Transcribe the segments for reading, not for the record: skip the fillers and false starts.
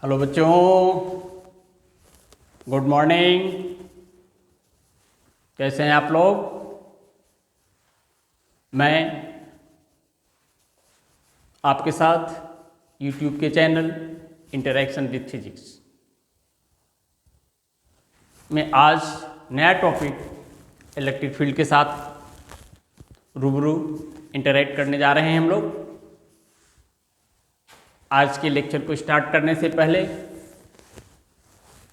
Hello बच्चों, good morning. कैसे हैं आप लोग? मैं आपके साथ YouTube के चैनल इंटरेक्शन विद फिजिक्स में आज नया टॉपिक इलेक्ट्रिक फील्ड के साथ रूबरू इंटरेक्ट करने जा रहे हैं हम लोग। आज के लेक्चर को स्टार्ट करने से पहले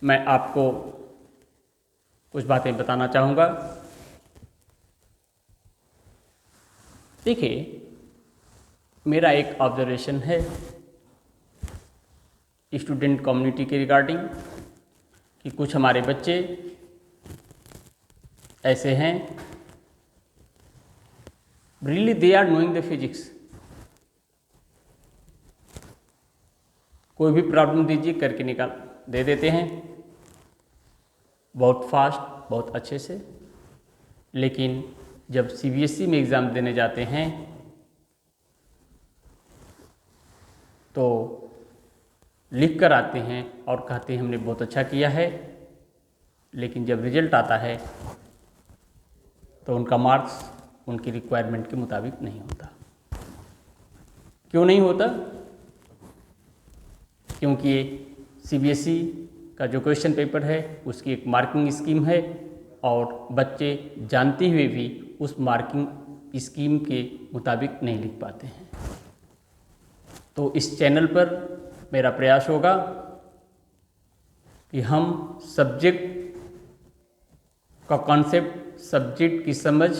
मैं आपको कुछ बातें बताना चाहूँगा। देखिए, मेरा एक ऑब्जर्वेशन है स्टूडेंट कम्युनिटी के रिगार्डिंग कि कुछ हमारे बच्चे ऐसे हैं, really they are knowing the physics. कोई भी प्रॉब्लम दीजिए करके निकाल दे देते हैं बहुत फास्ट, बहुत अच्छे से। लेकिन जब CBSE में एग्ज़ाम देने जाते हैं तो लिख कर आते हैं और कहते हैं हमने बहुत अच्छा किया है, लेकिन जब रिजल्ट आता है तो उनका मार्क्स उनकी रिक्वायरमेंट के मुताबिक नहीं होता। क्यों नहीं होता? क्योंकि CBSE का जो क्वेश्चन पेपर है उसकी एक मार्किंग स्कीम है और बच्चे जानते हुए भी उस मार्किंग स्कीम के मुताबिक नहीं लिख पाते हैं। तो इस चैनल पर मेरा प्रयास होगा कि हम सब्जेक्ट का कॉन्सेप्ट, सब्जेक्ट की समझ,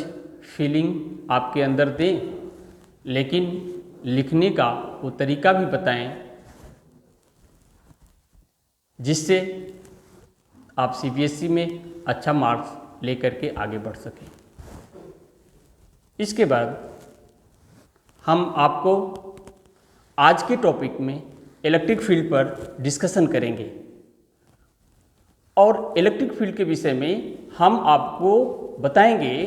फीलिंग आपके अंदर दें, लेकिन लिखने का वो तरीका भी बताएं जिससे आप CBSE में अच्छा मार्क्स लेकर के आगे बढ़ सकें। इसके बाद हम आपको आज के टॉपिक में इलेक्ट्रिक फील्ड पर डिस्कशन करेंगे और इलेक्ट्रिक फील्ड के विषय में हम आपको बताएंगे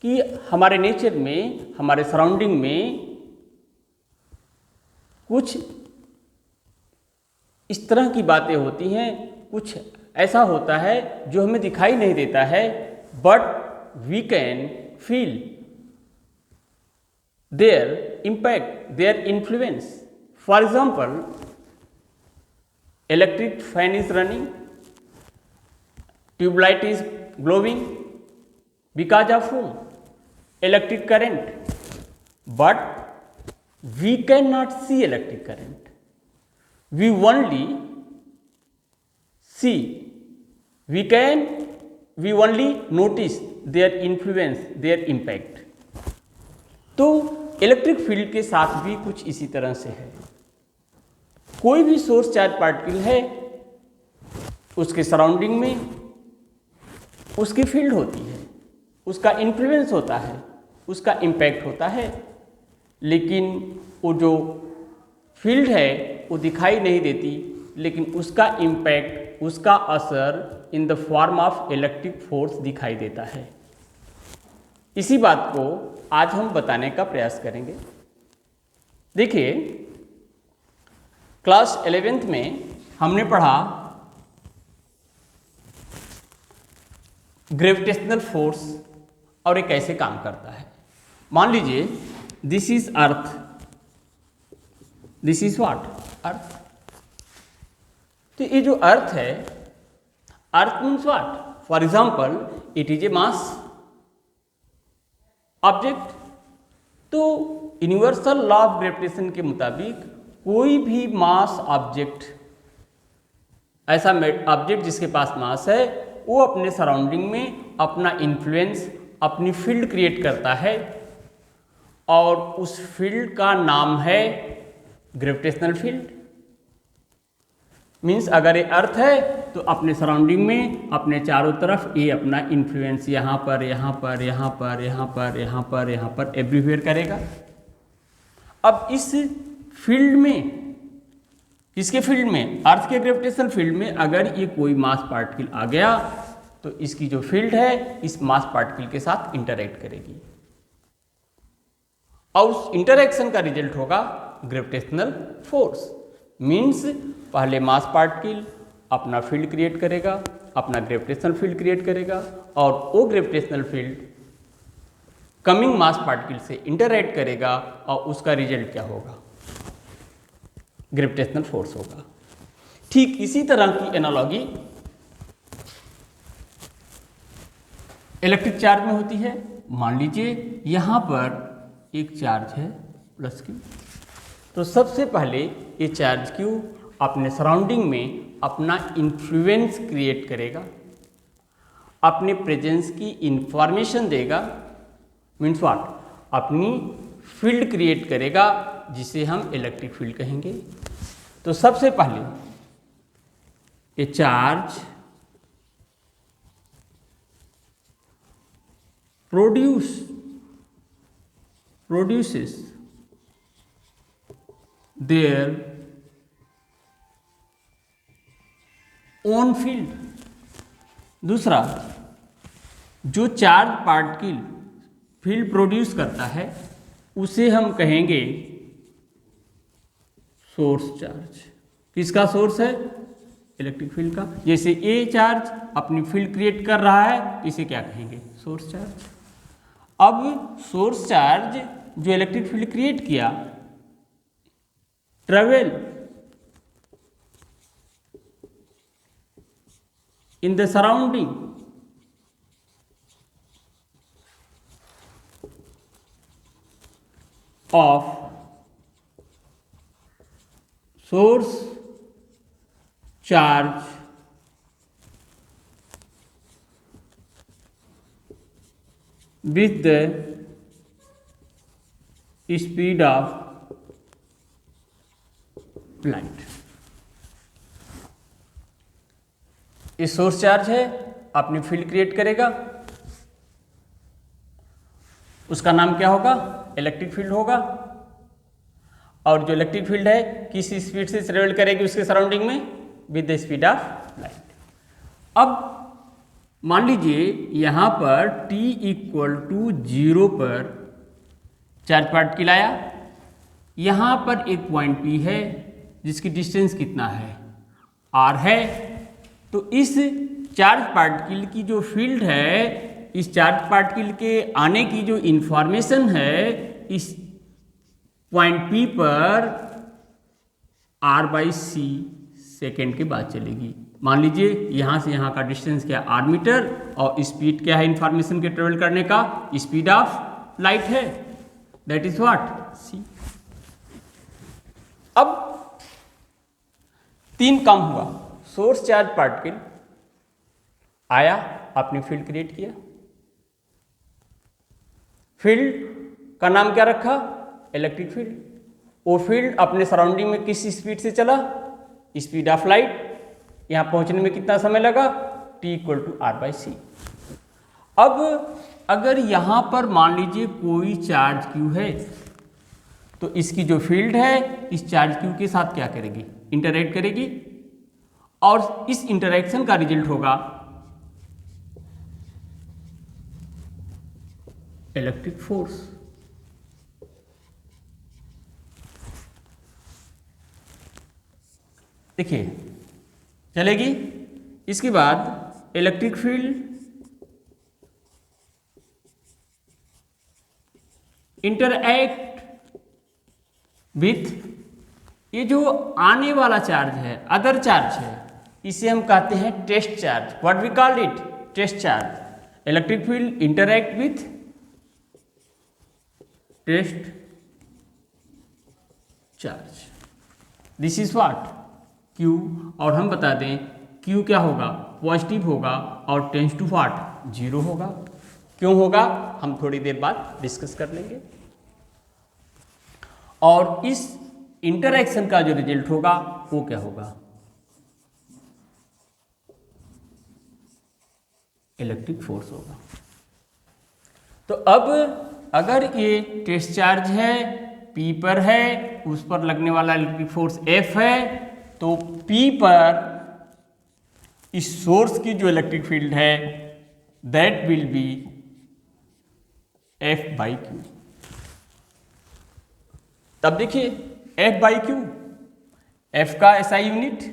कि हमारे नेचर में, हमारे सराउंडिंग में कुछ इस तरह की बातें होती हैं, कुछ ऐसा होता है जो हमें दिखाई नहीं देता है, but we can feel their impact, their influence. For example, electric fan is running, tubelight is glowing because of whom? Electric current. But we cannot see electric current. We only see, we only notice their influence, their impact. तो electric field के साथ भी कुछ इसी तरह से है। कोई भी सोर्स चार्ज पार्टिकल है, उसके सराउंडिंग में उसकी फील्ड होती है, उसका इन्फ्लुएंस होता है, उसका इम्पैक्ट होता है, लेकिन वो जो फील्ड है वो दिखाई नहीं देती, लेकिन उसका इम्पैक्ट, उसका असर in the form of electric force दिखाई देता है। इसी बात को आज हम बताने का प्रयास करेंगे। देखिए, क्लास 11th में हमने पढ़ा ग्रेविटेशनल फोर्स और ये कैसे काम करता है। मान लीजिए this is earth, this is what? Earth. तो ये जो अर्थ है, earth means what? For example, it is a mass object. तो यूनिवर्सल लॉ ऑफ ग्रेविटेशन के मुताबिक कोई भी मास ऑब्जेक्ट, ऐसा ऑब्जेक्ट जिसके पास मास है, वो अपने सराउंडिंग में अपना इन्फ्लुएंस, अपनी फील्ड क्रिएट करता है और उस फील्ड का नाम है ग्रेविटेशनल फील्ड। मीन्स अगर ये अर्थ है तो अपने सराउंडिंग में, अपने चारों तरफ ये अपना इन्फ्लुएंस यहाँ पर, यहाँ पर, यहाँ पर, यहाँ पर, यहाँ पर, यहाँ पर एवरीवेयर करेगा। अब इस फील्ड में, किसके फील्ड में? अर्थ के ग्रेविटेशनल फील्ड में अगर ये कोई मास पार्टिकल आ गया तो इसकी जो फील्ड है इस मास पार्टिकल के साथ इंटरैक्ट करेगी और उस इंटरैक्शन का रिजल्ट होगा ग्रेविटेशनल फोर्स। मीन्स पहले मास पार्टिकल अपना फील्ड क्रिएट करेगा, अपना ग्रेविटेशनल फील्ड क्रिएट करेगा, और वो ग्रेविटेशनल फील्ड कमिंग मास पार्टिकल से इंटरैक्ट करेगा, और उसका रिजल्ट क्या होगा? ग्रेविटेशनल फोर्स होगा। ठीक इसी तरह की एनालॉजी इलेक्ट्रिक चार्ज में होती है। मान लीजिए यहाँ पर एक चार्ज है प्लस क्यू, तो सबसे पहले ये चार्ज क्यू अपने सराउंडिंग में अपना इन्फ्लुएंस क्रिएट करेगा, अपने प्रेजेंस की इंफॉर्मेशन देगा, मीन्स व्हाट, अपनी फील्ड क्रिएट करेगा जिसे हम इलेक्ट्रिक फील्ड कहेंगे। तो सबसे पहले ये charge produces their own field। दूसरा, जो चार्ज पार्टिकल फील्ड प्रोड्यूस करता है उसे हम कहेंगे सोर्स चार्ज। किसका सोर्स है? इलेक्ट्रिक फील्ड का। जैसे ए चार्ज अपनी फील्ड क्रिएट कर रहा है, इसे क्या कहेंगे? Source charge. अब सोर्स चार्ज जो इलेक्ट्रिक फील्ड क्रिएट किया, travel in the surrounding of source charge with the speed of light। ये सोर्स चार्ज है, अपनी फील्ड क्रिएट करेगा, उसका नाम क्या होगा? इलेक्ट्रिक फील्ड होगा। और जो इलेक्ट्रिक फील्ड है किस स्पीड से ट्रेवल करेगी उसके सराउंडिंग में? With the speed of light. अब मान लीजिए यहाँ पर t = 0 पर चार्ज पार्टिकल आया, यहाँ पर एक पॉइंट P है जिसकी डिस्टेंस कितना है? r है। तो इस चार्ज पार्टिकल की जो फील्ड है, इस चार्ज पार्टिकल के आने की जो इंफॉर्मेशन है, इस पॉइंट P पर r/c सेकेंड के बाद चलेगी। मान लीजिए यहाँ से यहाँ का डिस्टेंस क्या? r मीटर, और स्पीड क्या है इंफॉर्मेशन के ट्रेवल करने का? स्पीड ऑफ लाइट है, दैट इज व्हाट? c। अब 3 काम हुआ। सोर्स चार्ज पार्टिकल आया, अपनी फील्ड क्रिएट किया, फील्ड का नाम क्या रखा? Electric field. वो फील्ड अपने सराउंडिंग में किस स्पीड से चला? Speed of light. यहाँ पहुंचने में कितना समय लगा? t = r/c। अब अगर यहाँ पर मान लीजिए कोई चार्ज q है, तो इसकी जो फील्ड है इस चार्ज q के साथ क्या करेगी? इंटरैक्ट करेगी, और इस इंटरैक्शन का रिजल्ट होगा इलेक्ट्रिक फोर्स। देखिए चलेगी। इसके बाद इलेक्ट्रिक फील्ड इंटरएक्ट विथ ये जो आने वाला चार्ज है, अदर चार्ज है, इसे हम कहते हैं test charge. What we called it? Test charge. Electric field interact with test charge, this is what? Q। और हम बता दें Q क्या होगा? पॉजिटिव होगा, और टेंस टू व्हाट? 0 होगा। क्यों होगा? हम थोड़ी देर बाद डिस्कस कर लेंगे। और इस इंटरैक्शन का जो रिजल्ट होगा वो क्या होगा? इलेक्ट्रिक फोर्स होगा। तो अब अगर ये टेस्ट चार्ज है, P पर है, उस पर लगने वाला इलेक्ट्रिक फोर्स F है, तो P पर इस सोर्स की जो इलेक्ट्रिक फील्ड है दैट विल बी F/Q। तब देखिए F/Q, F का एसआई यूनिट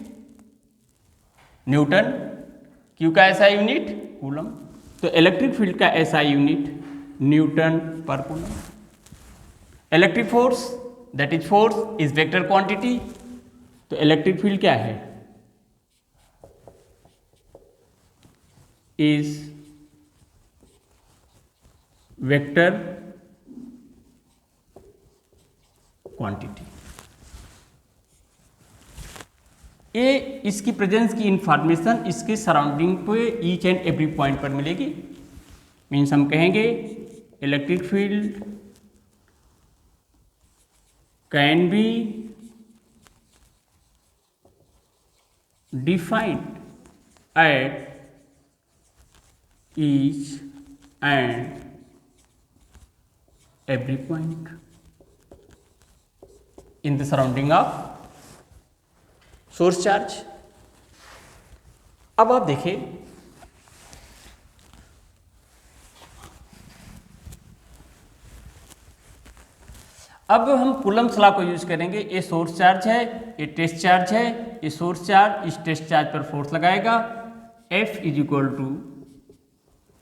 न्यूटन, Q का एसआई यूनिट कूलम। तो इलेक्ट्रिक फील्ड का एसआई यूनिट न्यूटन पर coulomb. Electric force that is force is vector quantity. तो इलेक्ट्रिक फील्ड क्या है? Is vector quantity. ये इसकी प्रेजेंस की इंफॉर्मेशन इसके सराउंडिंग पे ईच एंड एवरी पॉइंट पर मिलेगी। मीन्स हम कहेंगे electric field can be defined at each and every point in the surrounding of source charge। अब आप देखें, अब हम कूलम्स लॉ को यूज करेंगे। ये सोर्स चार्ज है, ये टेस्ट चार्ज है। ये सोर्स चार्ज इस टेस्ट चार्ज पर फोर्स लगाएगा। F is equal to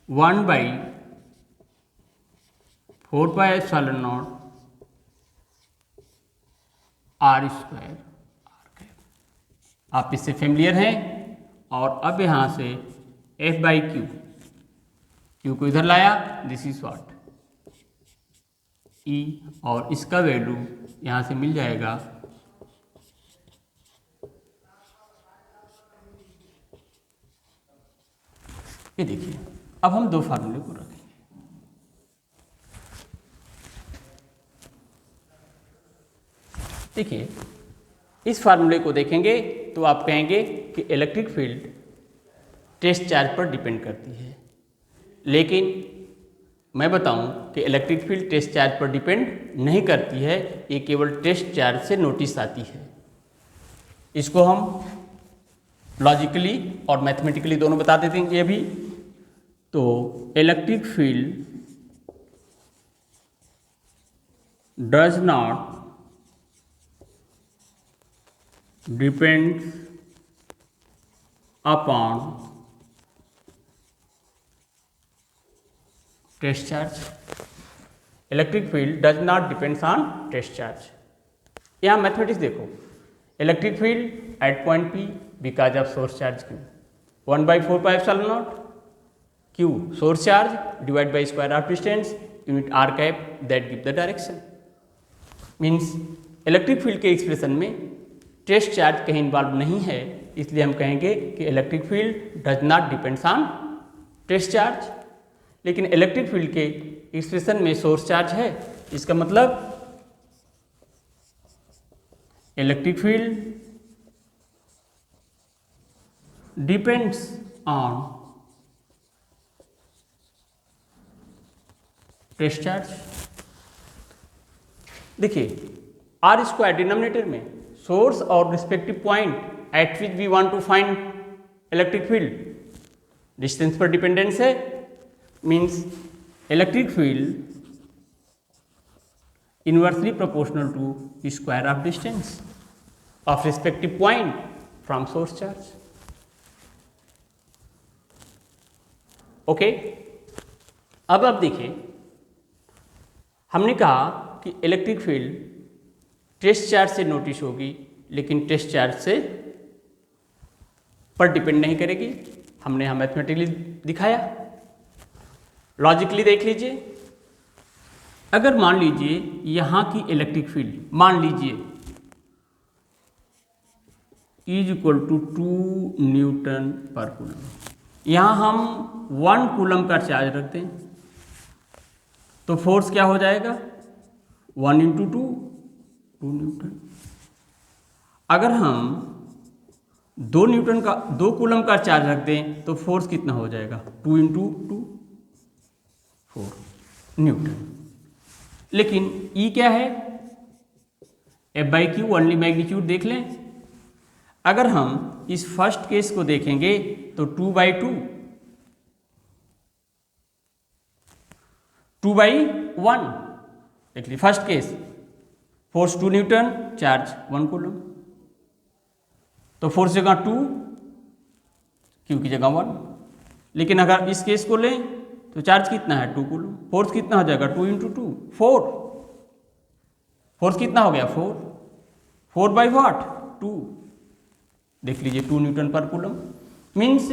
1/4πε0 R square. आप इससे फेमिलियर हैं। और अब यहाँ से F/Q, Q को इधर लाया, दिस इज व्हाट E, और इसका वैल्यू यहाँ से मिल जाएगा ये देखिए। अब हम दो फार्मूले को रखेंगे। देखिए, इस फार्मूले को देखेंगे तो आप कहेंगे कि इलेक्ट्रिक फील्ड टेस्ट चार्ज पर डिपेंड करती है। लेकिन मैं बताऊं कि इलेक्ट्रिक फील्ड टेस्ट चार्ज पर डिपेंड नहीं करती है, ये केवल टेस्ट चार्ज से नोटिस आती है। इसको हम लॉजिकली और मैथमेटिकली दोनों बता देते हैं ये भी। तो electric field does not depends upon test charge। Electric field does not depends on test charge. यहाँ मैथमेटिक्स देखो, electric field at point P because of source charge Q 1/4πε0 Q source charge divide by square of distance unit R cap that give the direction. Means electric field के expression में test charge कहीं involve नहीं है, इसलिए हम कहेंगे कि electric field does not depends on test charge. लेकिन इलेक्ट्रिक फील्ड के एक्सप्रेशन में सोर्स चार्ज है, इसका मतलब electric field depends on test charge. देखिए, R स्क्वायर डिनोमिनेटर में सोर्स और respective point at which we want to find electric field distance पर डिपेंडेंस है। Means electric field inversely proportional to square of distance of respective point from source charge. Okay, अब आप देखिए, हमने कहा कि इलेक्ट्रिक फील्ड टेस्ट चार्ज से notice होगी, लेकिन टेस्ट चार्ज से पर डिपेंड नहीं करेगी। हमने यहाँ मैथमेटिकली दिखाया। लॉजिकली देख लीजिए, अगर मान लीजिए यहाँ की इलेक्ट्रिक फील्ड मान लीजिए इज इक्वल टू 2 न्यूटन पर कूलम, यहाँ हम 1 कूलम का चार्ज रखते हैं, तो फोर्स क्या हो जाएगा 1 × 2 2 न्यूटन। अगर हम 2 कूलम का चार्ज रख दें तो फोर्स कितना हो जाएगा 2 × 2 4 न्यूटन। लेकिन E क्या है F/Q ओनली मैग्नीट्यूड देख लें। अगर हम इस फर्स्ट केस को देखेंगे तो 2/2 2/1 देख लीजिए। First case force 2 Newton, charge 1 coulomb. तो फोर्स जगह 2, क्यू की जगह 1। लेकिन अगर इस केस को लें तो चार्ज कितना है 2 कूलम, फोर्स कितना हो जाएगा 2 × 2 4, फोर्स कितना हो गया 4 बाई वाट 2, देख लीजिए 2 न्यूटन पर कूलम। मीन्स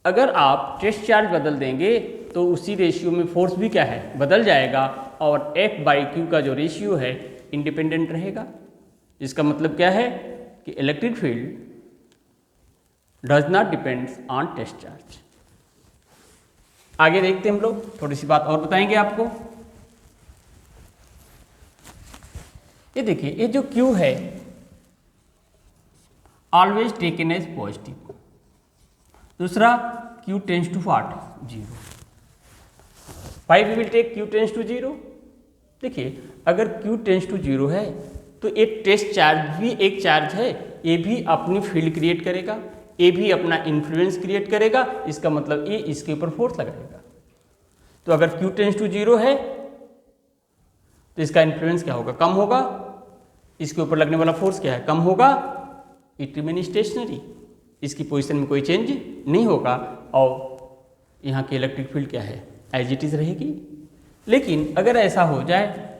अगर आप टेस्ट चार्ज बदल देंगे तो उसी रेशियो में फोर्स भी क्या है बदल जाएगा, और F/Q का जो रेशियो है इंडिपेंडेंट रहेगा। इसका मतलब क्या है कि electric field does not depends on test charge. आगे देखते हैं हम लोग, थोड़ी सी बात और बताएंगे आपको। ये देखिए, ये जो Q है ऑलवेज टेकन एज पॉजिटिव। दूसरा Q tends to what 0। Why we will take Q tends to 0। देखिए, अगर Q टेंड्स टू 0 है तो एक टेस्ट चार्ज भी एक चार्ज है, ये भी अपनी फील्ड क्रिएट करेगा, ये भी अपना इन्फ्लुएंस क्रिएट करेगा। इसका मतलब ये इसके ऊपर फोर्स लगाएगा। तो अगर Q टेंड्स टू 0 है तो इसका इन्फ्लुएंस क्या होगा, कम होगा। इसके ऊपर लगने वाला फोर्स क्या है, कम होगा। इट रिमेन स्टेशनरी, इसकी पोजीशन में कोई चेंज नहीं होगा, और यहाँ की इलेक्ट्रिक फील्ड क्या है एज इट इज रहेगी। लेकिन अगर ऐसा हो जाए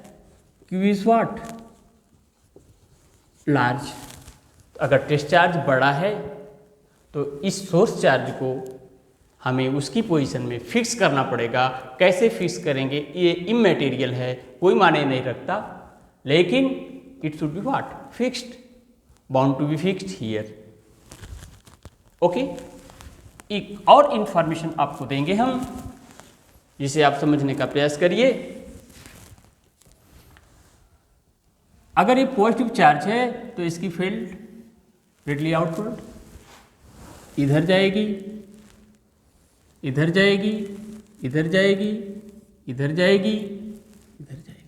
Q इज व्हाट लार्ज, अगर टेस्ट चार्ज बड़ा है तो इस सोर्स चार्ज को हमें उसकी पोजीशन में फिक्स करना पड़ेगा। कैसे फिक्स करेंगे ये इमैटेरियल है, कोई मायने नहीं रखता, लेकिन it should be what fixed, bound to be fixed here. Okay, एक और इंफॉर्मेशन आपको देंगे हम, जिसे आप समझने का प्रयास करिए। अगर ये पॉजिटिव चार्ज है तो इसकी फील्ड रेडली आउटवर्ड इधर जाएगी, इधर जाएगी, इधर जाएगी, इधर जाएगी, इधर जाएगी।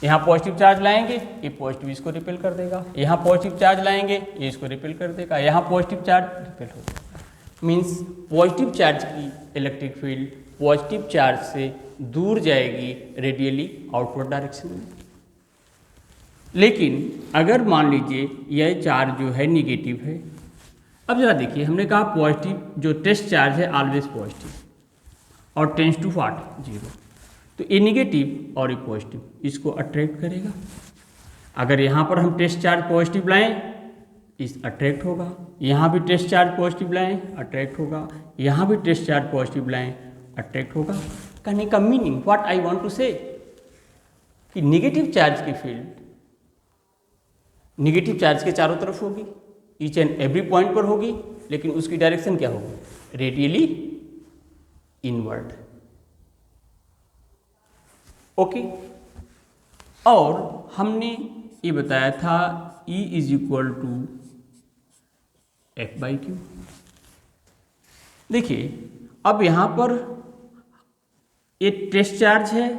यहाँ पॉजिटिव चार्ज लाएंगे, ये पॉजिटिव इसको रिपेल कर देगा। यहाँ पॉजिटिव चार्ज लाएंगे, ये इसको रिपेल कर देगा। यहाँ पॉजिटिव चार्ज रिपेल हो जाएगा। मीन्स पॉजिटिव चार्ज की इलेक्ट्रिक फील्ड पॉजिटिव चार्ज से दूर जाएगी रेडियली आउटवर्ड डायरेक्शन में। लेकिन अगर मान लीजिए यह चार्ज जो है निगेटिव है, अब जरा देखिए, हमने कहा पॉजिटिव जो टेस्ट चार्ज है ऑलवेज पॉजिटिव और टेंड्स टू व्हाट 0, तो ये निगेटिव और ये पॉजिटिव इसको अट्रैक्ट करेगा। अगर यहाँ पर हम टेस्ट चार्ज पॉजिटिव लाएं, इस अट्रैक्ट होगा। यहाँ भी टेस्ट चार्ज पॉजिटिव लाएं, अट्रैक्ट होगा। यहाँ भी टेस्ट चार्ज पॉजिटिव लाएं, अट्रैक्ट होगा। कहने का meaning what I want to say कि निगेटिव चार्ज की फील्ड निगेटिव चार्ज के चारों तरफ होगी, ईच एंड एवरी पॉइंट पर होगी, लेकिन उसकी डायरेक्शन क्या होगी रेडियली इनवर्ड। ओके, और हमने ये बताया था E is equal to F/Q। देखिए, अब यहाँ पर एक टेस्ट चार्ज है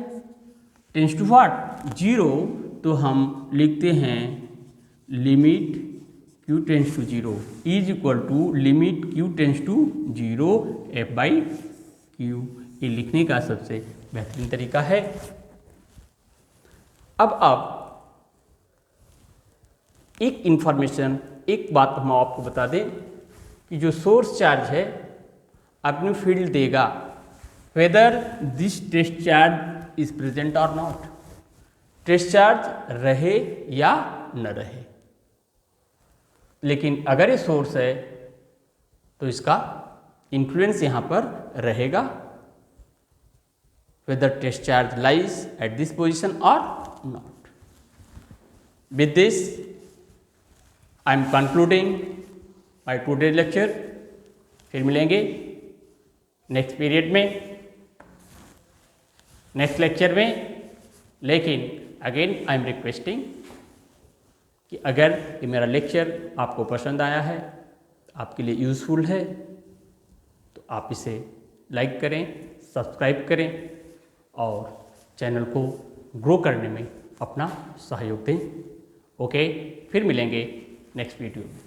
टेंड्स टू व्हाट 0, तो हम लिखते हैं limit Q tends to 0 is equal to limit Q tends to 0 F/Q। ये लिखने का सबसे बेहतरीन तरीका है। अब आप एक इंफॉर्मेशन, एक बात हम आपको बता दें कि जो सोर्स चार्ज है अपनी फील्ड देगा whether this test charge is present और नॉट, टेस्ट चार्ज रहे या न रहे। लेकिन अगर ये सोर्स है तो इसका इन्फ्लुएंस यहाँ पर रहेगा whether test charge lies at this position और not. With this I am concluding my today lecture. फिर मिलेंगे नेक्स्ट पीरियड में, नेक्स्ट लेक्चर में। लेकिन अगेन आई एम रिक्वेस्टिंग कि अगर ये मेरा लेक्चर आपको पसंद आया है, आपके लिए यूज़फुल है, तो आप इसे लाइक करें, सब्सक्राइब करें और चैनल को ग्रो करने में अपना सहयोग दें। ओके, फिर मिलेंगे नेक्स्ट वीडियो में।